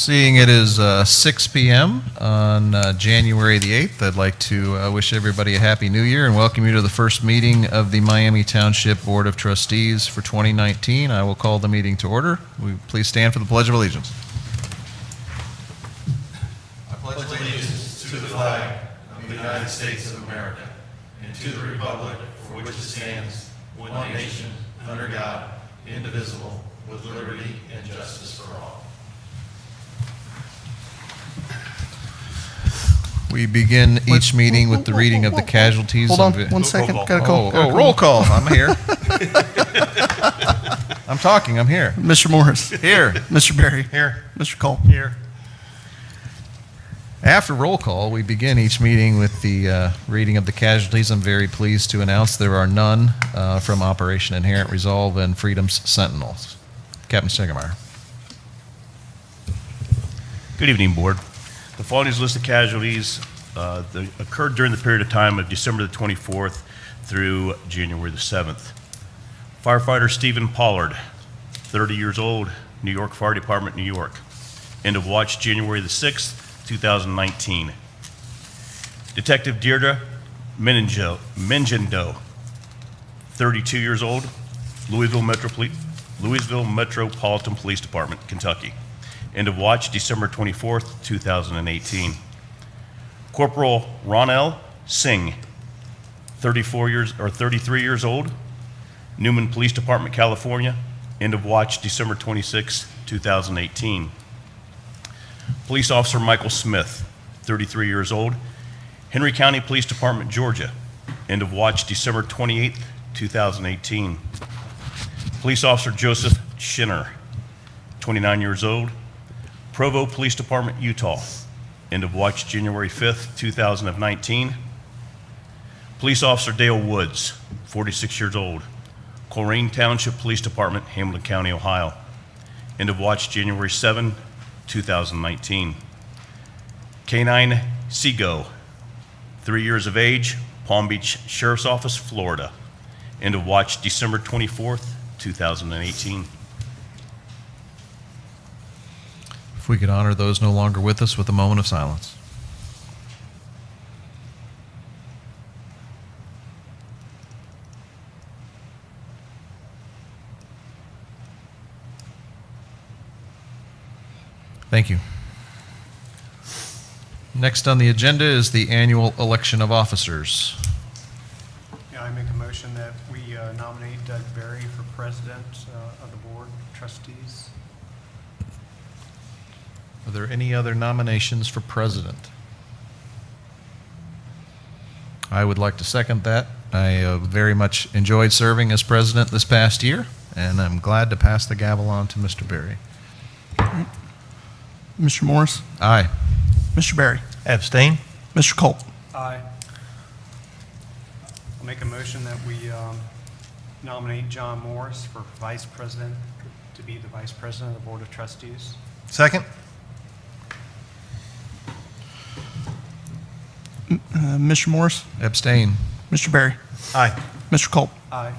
Seeing it is 6 p.m. on January the 8th, I'd like to wish everybody a Happy New Year and welcome you to the first meeting of the Miami Township Board of Trustees for 2019. I will call the meeting to order. Will you please stand for the Pledge of Allegiance? I pledge allegiance to the flag of the United States of America and to the republic for which it stands, one nation, under God, indivisible, with liberty and justice for all. We begin each meeting with the reading of the casualties. Hold on one second. Got a call. Roll call. I'm here. I'm talking. I'm here. Mr. Morris. Here. Mr. Berry. Here. Mr. Cole. Here. After roll call, we begin each meeting with the reading of the casualties. I'm very pleased to announce there are none from Operation Inherent Resolve and Freedom's Sentinels. Captain Stegmeyer. Good evening, Board. The following is a list of casualties that occurred during the period of time of December the 24th through January the 7th. Firefighter Stephen Pollard, 30 years old, New York Fire Department, New York. End of watch January the 6th, 2019. Detective Deirdre Mengendo, 32 years old, Louisville Metropolitan Police Department, Kentucky. End of watch December 24th, 2018. Corporal Ronell Singh, 33 years old, Newman Police Department, California. End of watch December 26, 2018. Police Officer Michael Smith, 33 years old, Henry County Police Department, Georgia. End of watch December 28, 2018. Police Officer Joseph Schinner, 29 years old, Provo Police Department, Utah. End of watch January 5th, 2019. Police Officer Dale Woods, 46 years old, Coleraine Township Police Department, Hamilton County, Ohio. End of watch January 7, 2019. K-9 Seago, 3 years of age, Palm Beach Sheriff's Office, Florida. End of watch December 24th, 2018. If we could honor those no longer with us with a moment of silence. Thank you. Next on the agenda is the annual election of officers. Yeah, I make a motion that we nominate Doug Berry for president of the board of trustees. Are there any other nominations for president? I would like to second that. I very much enjoyed serving as president this past year, and I'm glad to pass the gavel on to Mr. Berry. Mr. Morris. Aye. Mr. Berry. Abstain. Mr. Cole. Aye. I'll make a motion that we nominate John Morris for vice president, to be the vice president of the board of trustees. Second. Mr. Morris. Abstain. Mr. Berry. Aye. Mr. Cole. Aye.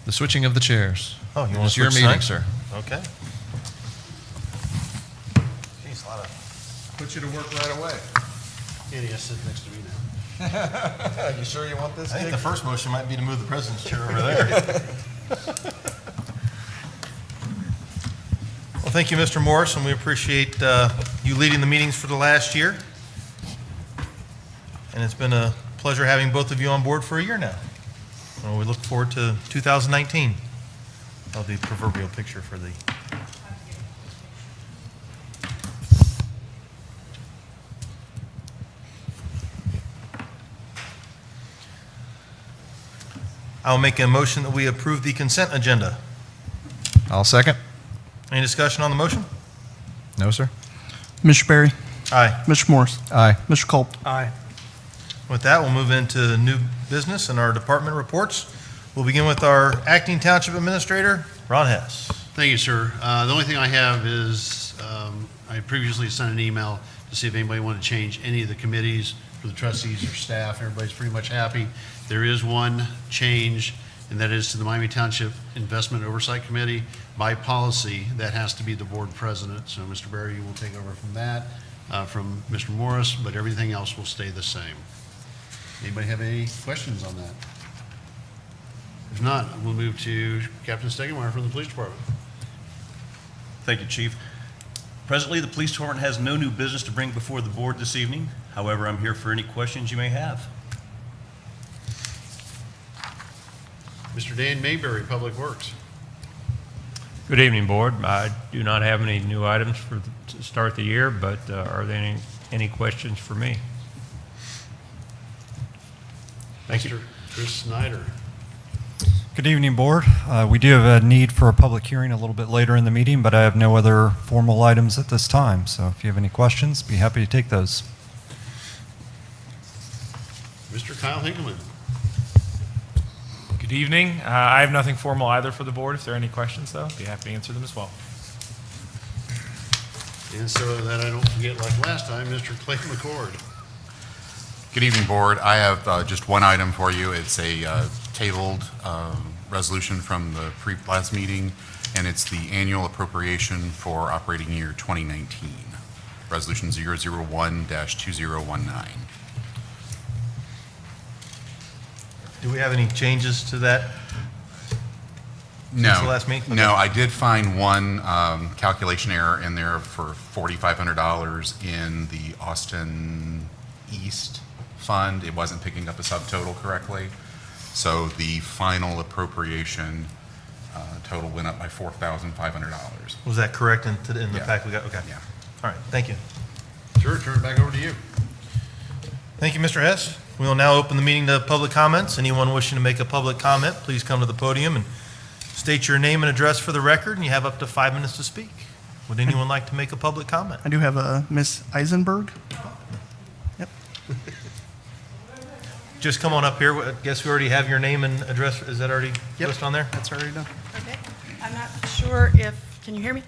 The switching of the chairs. Oh, you want It's to your switch meeting, sides? sir. Okay. Jeez, a lot of. Put you to work right away. Katie, sit next to me now. You sure you want this? I think the first motion might be to move the president's chair over there. Well, thank you, Mr. Morris, and we appreciate you leading the meetings for the last year. And it's been a pleasure having both of you on board for a year now. And we look forward to 2019. I'll do the proverbial picture for the. I'll make a motion that we approve the consent agenda. I'll second. Any discussion on the motion? No, sir. Mr. Berry. Aye. Mr. Morris. Aye. Mr. Cole. Aye. With that, we'll move into new business and our department reports. We'll begin with our acting township administrator, Ron Hess. Thank you, sir. The only thing I have is I previously sent an email to see if anybody wanted to change any of the committees for the trustees or staff. Everybody's pretty much happy. There is one change and that is to the Miami Township Investment Oversight Committee. By policy, that has to be the board president. So Mr. Barry, you will take over from that, from Mr. Morris, but everything else will stay the same. Anybody have any questions on that? If not, we'll move to Captain Stegenmeyer from the Police Department. Thank you, Chief. Presently, the police department has no new business to bring before the board this evening. However, I'm here for any questions you may have. Mr. Dan Mayberry, Public Works. Good evening, Board. I do not have any new items to start the year, but are there any questions for me? Thank you. Mr. Chris Snyder. Good evening, Board. We do have a need for a public hearing a little bit later in the meeting, but I have no other formal items at this time. So if you have any questions, be happy to take those. Mr. Kyle Hinkleman. Good evening. I have nothing formal either for the board. If there are any questions, though, I'd be happy to answer them as well. And so that I don't forget like last time, Mr. Clay McCord. Good evening, Board. I have just one item for you. It's a tabled resolution from the last meeting, and it's the annual appropriation for operating year 2019, Resolution 001-2019. Do we have any changes to that? No. Since the last meeting? No, I did find one calculation error in there for $4,500 in the Austin East Fund. It wasn't picking up a subtotal correctly. So the final appropriation total went up by $4,500. Was that correct in the Yeah. pack we got? Okay. Yeah. All right, thank you. Sure, turn it back over to you. Thank you, Mr. Hess. We will now open the meeting to public comments. Anyone wishing to make a public comment, please come to the podium and state your name and address for the record, and you have up to 5 minutes to speak. Would anyone like to make a public comment? I do have a Miss Eisenberg. Yep. Just come on up here. I guess we already have your name and address. Is that already Yep. listed on there? That's already done. Okay. I'm not sure if, can you hear me?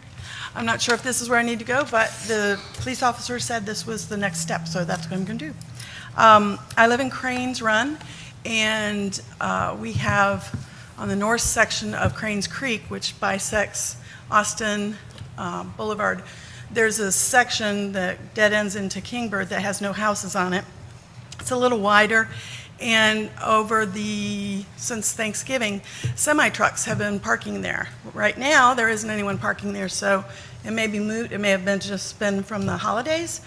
I'm not sure if this is where I need to go, but the police officer said this was the next step, so that's what I'm going to do. I live in Cranes Run, and we have on the north section of Cranes Creek, which bisects Austin Boulevard, there's a section that dead ends into Kingbird that has no houses on it. It's a little wider, and since Thanksgiving, semi-trucks have been parking there. Right now, there isn't anyone parking there, so it may be moot. It may have been just been from the holidays.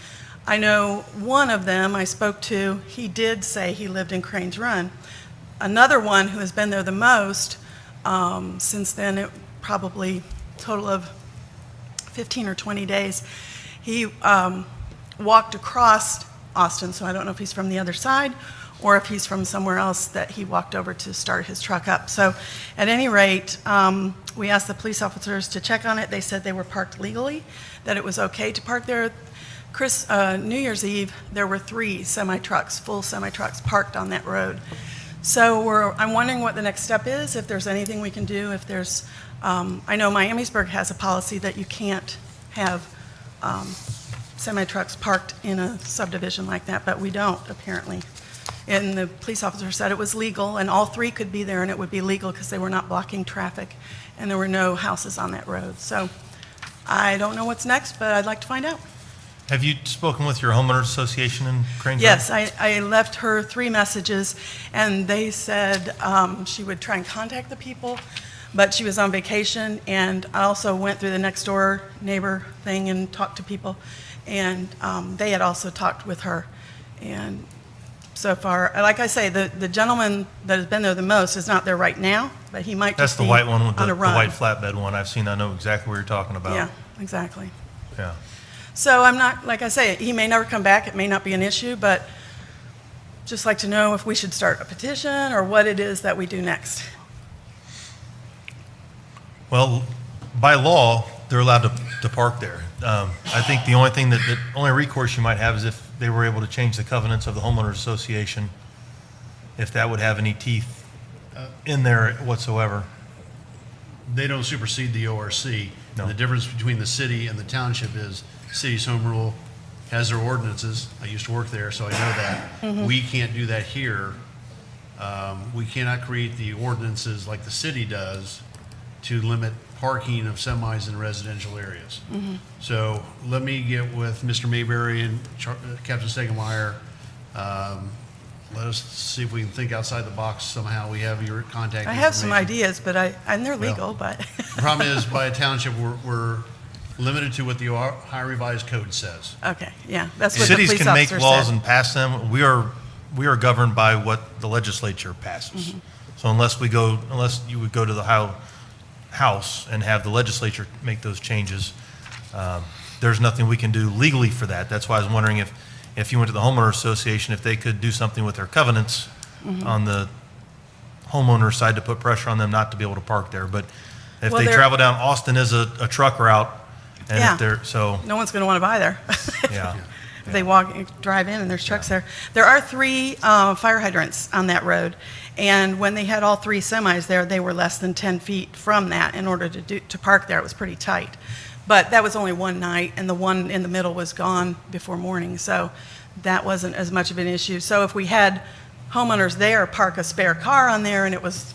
I know one of them I spoke to, he did say he lived in Cranes Run. Another one who has been there the most, since then, it probably total of 15 or 20 days, he walked across Austin, so I don't know if he's from the other side or if he's from somewhere else that he walked over to start his truck up. So at any rate, we asked the police officers to check on it. They said they were parked legally, that it was okay to park there. New Year's Eve, there were 3 semi-trucks, full semi-trucks parked on that road. So I'm wondering what the next step is, if there's anything we can do, if there's, I know Miamisburg has a policy that you can't have semi-trucks parked in a subdivision like that, but we don't, apparently. And the police officer said it was legal, and all 3 could be there, and it would be legal because they were not blocking traffic, and there were no houses on that road. So I don't know what's next, but I'd like to find out. Have you spoken with your homeowners association in Cranes Run? Yes, I left her 3 messages, and they said she would try and contact the people, but she was on vacation, and I also went through the next door neighbor thing and talked to people, and they had also talked with her. And so far, like I say, the gentleman that has been there the most is not there right now, but he might That's just the be white one with on the a run. white flatbed one. I've seen, I know exactly what you're talking about. Yeah, exactly. Yeah. So I'm not, like I say, he may never come back, it may not be an issue, but just like to know if we should start a petition or what it is that we do next. Well, by law, they're allowed to park there. I think the only thing the only recourse you might have is if they were able to change the covenants of the homeowners association, if that would have any teeth in there whatsoever. They don't supersede the ORC. No. The difference between the city and the township is city's home rule has their ordinances. I used to work there, so I know that. We can't do that here We cannot create the ordinances like the city does to limit parking of semis in residential areas. So let me get with Mr. Mayberry and Captain Stegenmeyer. Let us see if we can think outside the box somehow. We have your contact I information. have some ideas, but and they're legal, but. The problem is, by a township, we're limited to what the Ohio Revised Code says. Okay, yeah, that's what the Cities police can make officer laws said. and pass them. We are governed by what the legislature passes. So unless you would go to the House and have the legislature make those changes, there's nothing we can do legally for that. That's why I was wondering if you went to the homeowner association, if they could do something with their covenants on the homeowner side to put pressure on them not to be able to park there. But if Well, they they're- travel down Austin as a truck route, and Yeah. if they're, so, No one's going to want to buy there. yeah. If they drive in and there's trucks there. There are 3 fire hydrants on that road, and when they had all 3 semis there, they were less than 10 feet from that in order to park there. It was pretty tight. But that was only one night, and the one in the middle was gone before morning, so that wasn't as much of an issue. So if we had homeowners there park a spare car on there, and it was,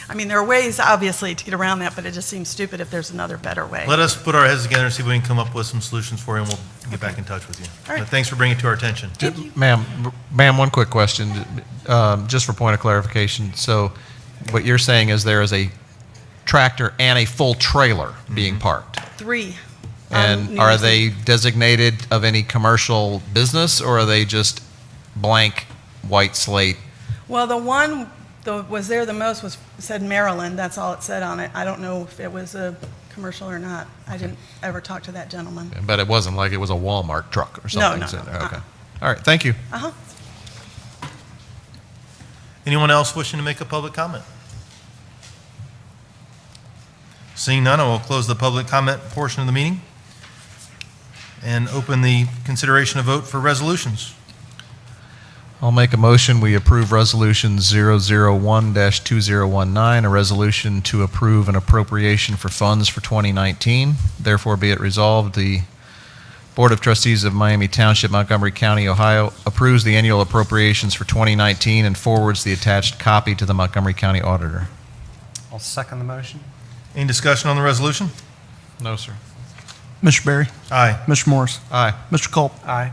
I mean, there are ways, obviously, to get around that, but it just seems stupid if there's another better way. Let us put our heads together and see if we can come up with some solutions for you, and we'll get back in touch with you. All right. But thanks for bringing it to our attention. Ma'am, one quick question, just for point of clarification. So what you're saying is there is a tractor and a full trailer being parked? 3. And are they designated of any commercial business, or are they just blank white slate? Well, the one that was there the most said Maryland. That's all it said on it. I don't know if it was a commercial or not. I didn't ever talk to that gentleman. But it wasn't like it was a Walmart truck or something? no, sitting there. uh-uh. Okay. All right, thank you. Uh-huh. Anyone else wishing to make a public comment? Seeing none, I will close the public comment portion of the meeting and open the consideration of vote for resolutions. I'll make a motion, we approve Resolution 001-2019, a resolution to approve an appropriation for funds for 2019. Therefore, be it resolved, the Board of Trustees of Miami Township, Montgomery County, Ohio approves the annual appropriations for 2019 and forwards the attached copy to the Montgomery County Auditor. I'll second the motion. Any discussion on the resolution? No, sir. Mr. Berry? Aye. Mr. Morris? Aye. Mr. Culp? Aye.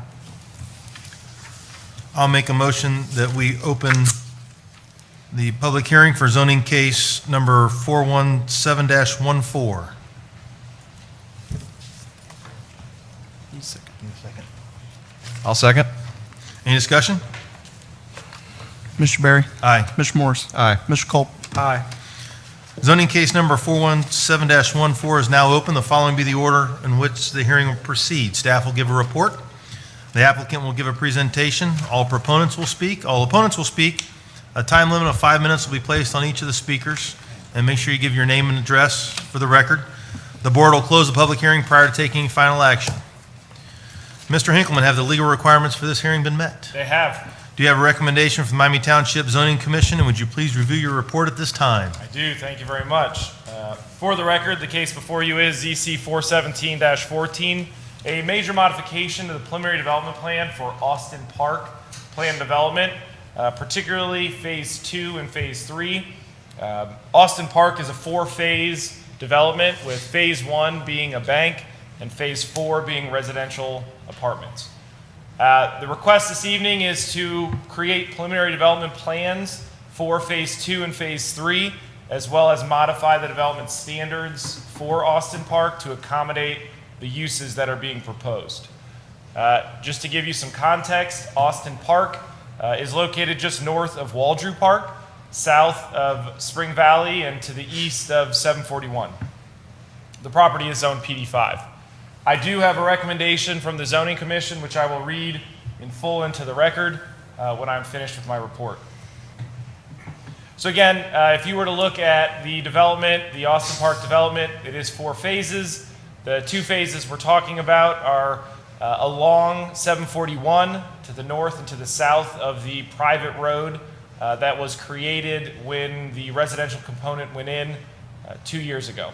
I'll make a motion that we open the public hearing for zoning case number 417-14. I'll second. Any discussion? Mr. Berry? Aye. Mr. Morris? Aye. Mr. Culp? Aye. Zoning case number 417-14 is now open. The following be the order in which the hearing will proceed. Staff will give a report. The applicant will give a presentation. All proponents will speak. All opponents will speak. A time limit of 5 minutes will be placed on each of the speakers. And make sure you give your name and address for the record. The board will close the public hearing prior to taking final action. Mr. Hinkleman, have the legal requirements for this hearing been met? They have. Do you have a recommendation from the Miami Township Zoning Commission, and would you please review your report at this time? I do. Thank you very much. For the record, the case before you is ZC 417-14, a major modification to the preliminary development plan for Austin Park plan development, particularly Phase 2 and Phase 3. Austin Park is a 4-phase development, with Phase 1 being a bank and Phase 4 being residential apartments. The request this evening is to create preliminary development plans for Phase 2 and Phase 3, as well as modify the development standards for Austin Park to accommodate the uses that are being proposed. Just to give you some context, Austin Park is located just north of Waldrew Park, south of Spring Valley, and to the east of 741. The property is zoned PD5. I do have a recommendation from the Zoning Commission, which I will read in full into the record when I'm finished with my report. So again, if you were to look at the development, the Austin Park development, it is 4 phases. The 2 phases we're talking about are along 741 to the north and to the south of the private road that was created when the residential component went in 2 years ago.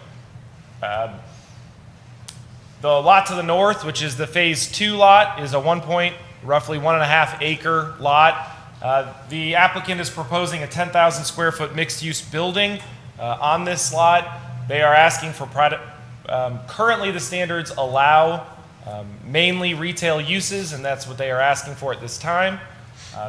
The lot to the north, which is the Phase 2 lot, is a roughly 1.5 acre lot The applicant is proposing a 10,000 square foot mixed-use building on this lot. They are asking for currently the standards allow mainly retail uses, and that's what they are asking for at this time.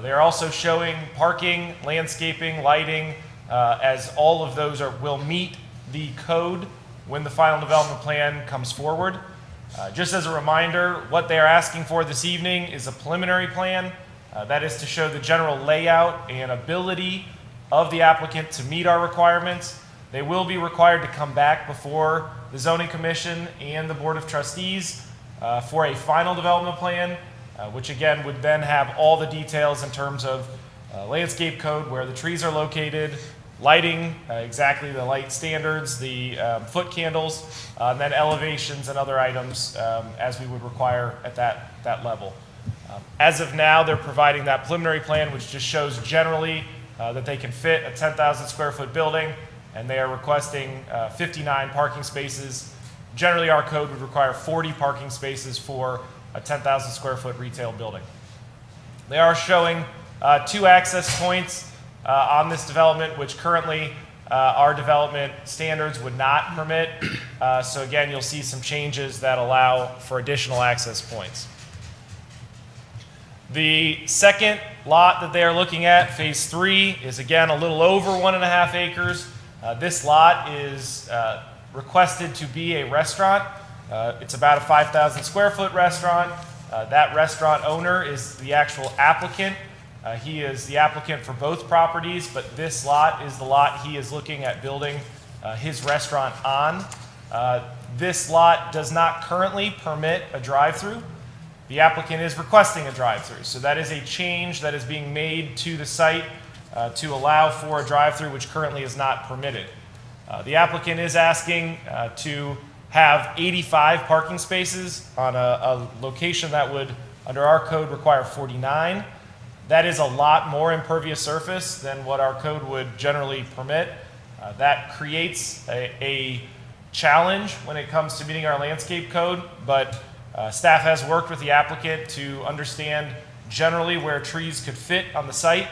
They are also showing parking, landscaping, lighting, as all of those will meet the code when the final development plan comes forward. Just as a reminder, what they are asking for this evening is a preliminary plan. That is to show the general layout and ability of the applicant to meet our requirements. They will be required to come back before the Zoning Commission and the Board of Trustees for a final development plan, which again would then have all the details in terms of landscape code, where the trees are located, lighting, exactly the light standards, the foot candles, and then elevations and other items as we would require at that level. As of now, they're providing that preliminary plan, which just shows generally that they can fit a 10,000 square foot building, and they are requesting 59 parking spaces. Generally, our code would require 40 parking spaces for a 10,000 square foot retail building. They are showing 2 access points on this development, which currently our development standards would not permit. So again, you'll see some changes that allow for additional access points. The second lot that they are looking at, phase 3, is again a little over 1.5 acres. This lot is requested to be a restaurant. It's about a 5,000 square foot restaurant. That restaurant owner is the actual applicant. He is the applicant for both properties, but this lot is the lot he is looking at building his restaurant on. This lot does not currently permit a drive-through. The applicant is requesting a drive-through, so that is a change that is being made to the site to allow for a drive-through, which currently is not permitted. The applicant is asking to have 85 parking spaces on a location that would, under our code, require 49. That is a lot more impervious surface than what our code would generally permit. That creates a challenge when it comes to meeting our landscape code, but staff has worked with the applicant to understand generally where trees could fit on the site,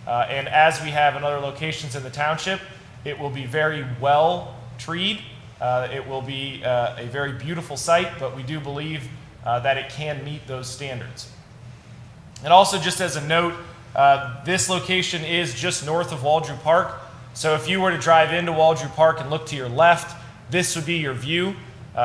and as we have in other locations in the township, it will be very well treed. It will be a very beautiful site, but we do believe that it can meet those standards. And also, just as a note, this location is just north of Waldrew Park, so if you were to drive into Waldrew Park and look to your left, this would be your view.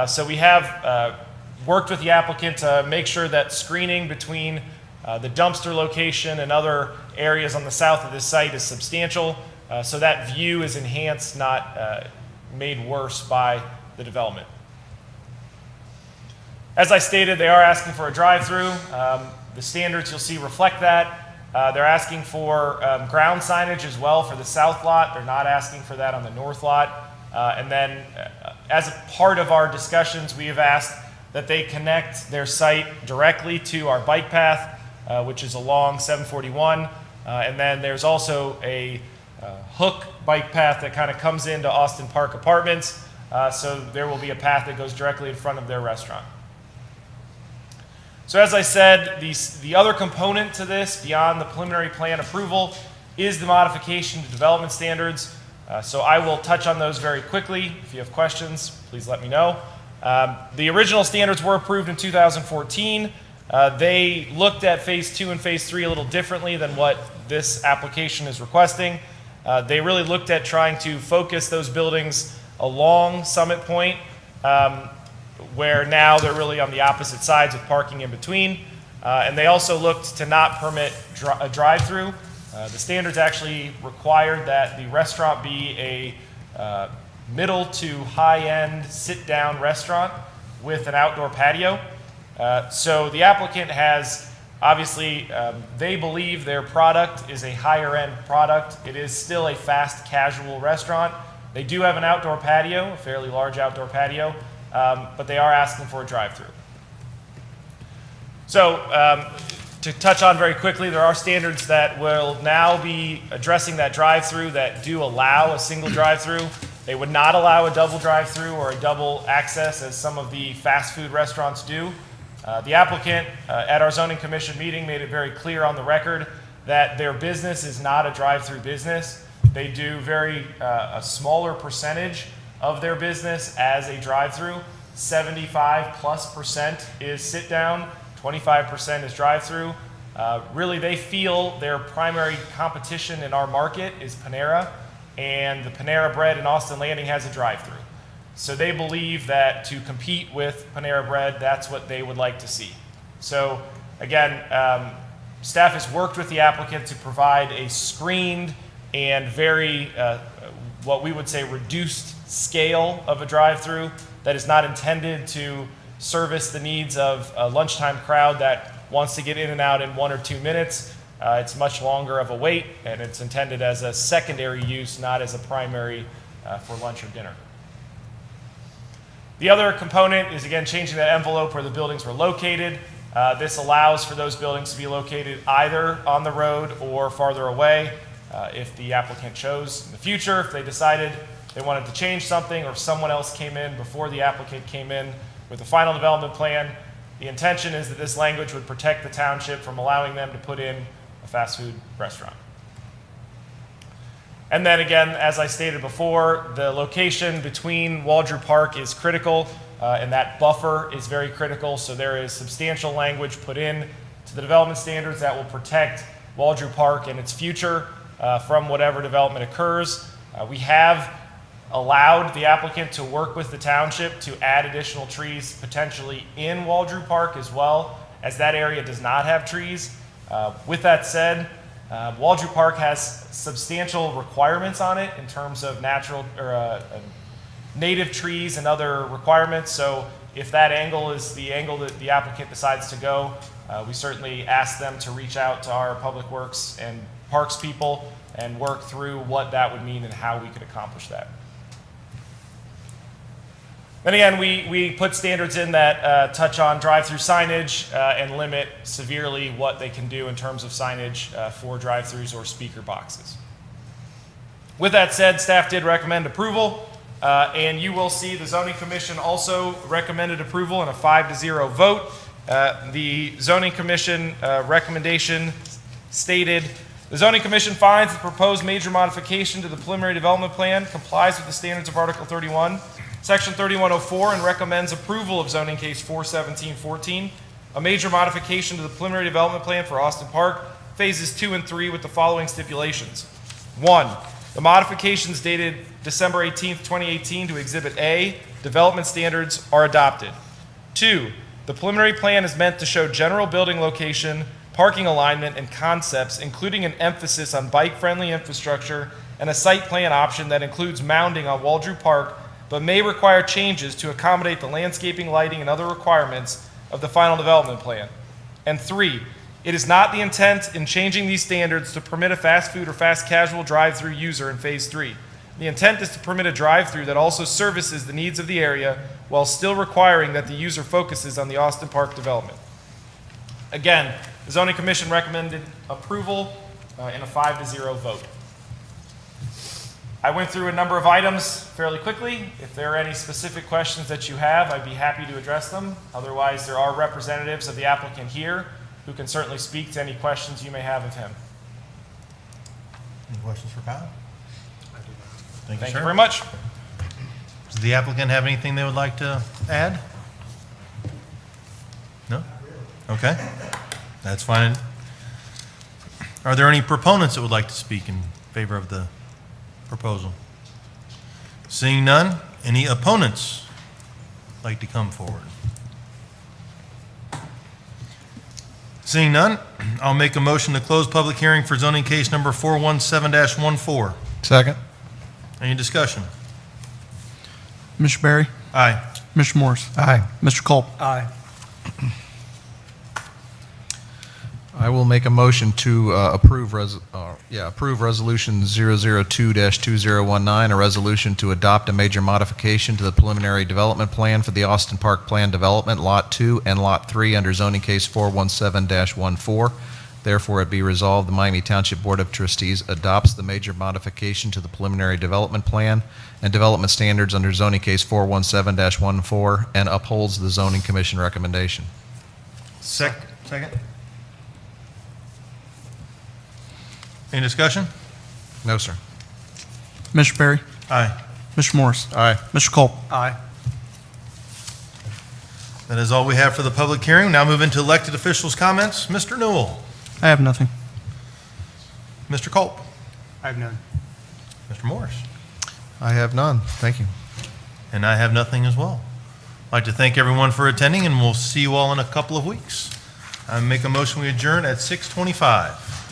So we have worked with the applicant to make sure that screening between the dumpster location and other areas on the south of this site is substantial, so that view is enhanced, not made worse by the development. As I stated, they are asking for a drive-through. The standards you'll see reflect that. They're asking for ground signage as well for the south lot. They're not asking for that on the north lot. And then as a part of our discussions, we have asked that they connect their site directly to our bike path, which is along 741. And then there's also a hook bike path that kind of comes into Austin Park Apartments. So there will be a path that goes directly in front of their restaurant. So as I said, the other component to this, beyond the preliminary plan approval, is the modification to development standards. So I will touch on those very quickly. If you have questions, please let me know. The original standards were approved in 2014. They looked at phase 2 and phase 3 a little differently than what this application is requesting. They really looked at trying to focus those buildings along Summit Point, where now they're really on the opposite sides with parking in between. And they also looked to not permit a drive-through. The standards actually required that the restaurant be a middle to high-end sit-down restaurant with an outdoor patio. So the applicant has, obviously, they believe their product is a higher-end product. It is still a fast casual restaurant. They do have an outdoor patio, a fairly large outdoor patio, but they are asking for a drive-through. So to touch on very quickly, there are standards that will now be addressing that drive-through that do allow a single drive-through. They would not allow a double drive-through or a double access as some of the fast food restaurants do. The applicant at our zoning commission meeting made it very clear on the record that their business is not a drive-through business. They do a smaller percentage of their business as a drive-through. 75+% is sit-down, 25% is drive-through. Really, they feel their primary competition in our market is Panera, and the Panera Bread in Austin Landing has a drive-through. So they believe that to compete with Panera Bread, that's what they would like to see. So again, staff has worked with the applicant to provide a screened and very, what we would say, reduced scale of a drive-through that is not intended to service the needs of a lunchtime crowd that wants to get in and out in 1 or 2 minutes. It's much longer of a wait, and it's intended as a secondary use, not as a primary for lunch or dinner. The other component is, again, changing the envelope where the buildings were located. This allows for those buildings to be located either on the road or farther away. If the applicant chose in the future, if they decided they wanted to change something or someone else came in before the applicant came in with the final development plan, the intention is that this language would protect the township from allowing them to put in a fast food restaurant. And then again, as I stated before, the location between Waldrew Park is critical, and that buffer is very critical. So there is substantial language put in to the development standards that will protect Waldrew Park and its future from whatever development occurs. We have allowed the applicant to work with the township to add additional trees potentially in Waldrew Park as well, as that area does not have trees. With that said, Waldrew Park has substantial requirements on it in terms of natural or native trees and other requirements. So if that angle is the angle that the applicant decides to go, we certainly ask them to reach out to our Public Works and Parks people and work through what that would mean and how we could accomplish that. Then again, we put standards in that touch on drive-through signage and limit severely what they can do in terms of signage for drive-throughs or speaker boxes. With that said, staff did recommend approval, and you will see the Zoning Commission also recommended approval in a 5-0 vote. The Zoning Commission recommendation stated, the Zoning Commission finds the proposed major modification to the preliminary development plan complies with the standards of Article 31, Section 3104, and recommends approval of zoning case 41714, a major modification to the preliminary development plan for Austin Park, phases 2 and 3, with the following stipulations. 1, the modifications dated December 18, 2018 to Exhibit A, development standards, are adopted. 2, the preliminary plan is meant to show general building location, parking alignment, and concepts, including an emphasis on bike-friendly infrastructure and a site plan option that includes mounding on Waldrew Park, but may require changes to accommodate the landscaping, lighting, and other requirements of the final development plan. And 3, it is not the intent in changing these standards to permit a fast food or fast casual drive-through user in Phase 3. The intent is to permit a drive-through that also services the needs of the area while still requiring that the user focuses on the Austin Park development. Again, the Zoning Commission recommended approval in a 5-0 vote. I went through a number of items fairly quickly. If there are any specific questions that you have, I'd be happy to address them. Otherwise, there are representatives of the applicant here who can certainly speak to any questions you may have of him. Any questions for Kyle? Thank you, Thank sir. you very much. Does the applicant have anything they would like to add? No? Okay, that's fine. Are there any proponents that would like to speak in favor of the proposal? Seeing none, any opponents like to come forward? Seeing none, I'll make a motion to close public hearing for zoning case number 417-14. Second. Any discussion? Mr. Berry? Aye. Mr. Morris? Aye. Mr. Culp? Aye. I will make a motion to approve Resolution 002-2019, a resolution to adopt a major modification to the preliminary development plan for the Austin Park Plan Development, Lot 2 and Lot 3 under zoning case 417-14. Therefore, it be resolved, the Miami Township Board of Trustees adopts the major modification to the preliminary development plan and development standards under zoning case 417-14 and upholds the Zoning Commission recommendation. Second. Any discussion? No, sir. Mr. Berry? Aye. Mr. Morris? Aye. Mr. Culp? Aye. That is all we have for the public hearing. Now move into elected officials' comments. Mr. Newell. I have nothing. Mr. Culp. I have none. Mr. Morris. I have none. Thank you. And I have nothing as well. I'd like to thank everyone for attending, and we'll see you all in a couple of weeks. I make a motion we adjourn at 6:25.